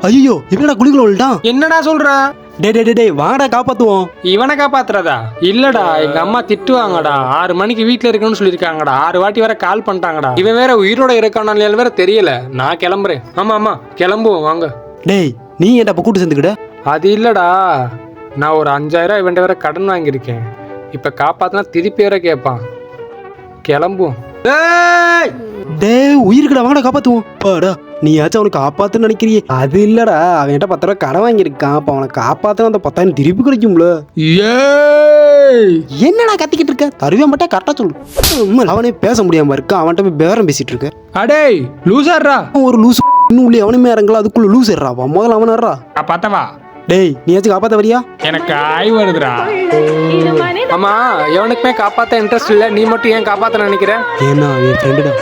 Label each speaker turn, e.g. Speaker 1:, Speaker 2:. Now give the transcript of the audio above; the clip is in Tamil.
Speaker 1: ஐயோ என்னடா குழிக்குள்ள விழுட்டான்?
Speaker 2: என்னடா சொல்ற?
Speaker 1: டேய் வாங்கடா காப்பாத்துவோம்.
Speaker 2: இவனை காப்பாத்துறதா? இல்லடா, எங்க அம்மா திட்டுவாங்கடா. 6 மணிக்கு வீட்டுல இருக்கணும்னு சொல்லியிருக்காங்கடா. 6 வாட்டி வேற கால் பண்ணிட்டாங்கடா. இவன் வேற உயிரோட இருக்கான வேற தெரியல. நான் கிளம்புறேன். ஆமா கிளம்புவோம் வாங்க.
Speaker 1: டேய் நீ ஏன்டா இப்ப கூட்டு சேர்ந்துக்கிட்ட?
Speaker 2: அது இல்லடா, நான் ஒரு 5000 இவன் வேற கடன் வாங்கியிருக்கேன். இப்ப காப்பாத்தினா திருப்பி வேற கேட்பான். கிளம்புவோம்.
Speaker 1: டேய் உயிருக்குடா வாங்கடா காப்பாத்துவோம். பாடா நீயாச்சும் அவனுக்கு காப்பாத்துன்னு நினைக்கிறியே. அது இல்லடா, அவன்கிட்ட 10 ரூபா கடன் வாங்கியிருக்கான். அப்ப அவனை காப்பாத்தினா அந்த 10,000 திருப்பி கிடைக்கும்ல. என்னடா கத்திக்கிட்டு இருக்க? தருவே மாட்டா கரெக்டா சொல்லு. அவனே பேச முடியாம இருக்கான். அவன்கிட்ட போய் பேரம் பேசிட்டு இருக்க.
Speaker 2: அடேய் லூசாரா,
Speaker 1: ஒரு லூசு இன்னும் உள்ளே அவனுமே இறங்கல. அதுக்குள்ள லூசர்றாவா? முதல்ல அவனறா.
Speaker 2: பார்த்தவா?
Speaker 1: டேய் நீயாச்சும் காப்பாத்த வரியா?
Speaker 2: எனக்கு ஆய் வருதுடா. ஆமா, எவனுக்குமே காப்பாத்த இன்ட்ரெஸ்ட் இல்ல. நீ மட்டும் ஏன் காப்பாத்த நினைக்கிற?
Speaker 1: ஏன்னா என் ஃப்ரெண்டுடா.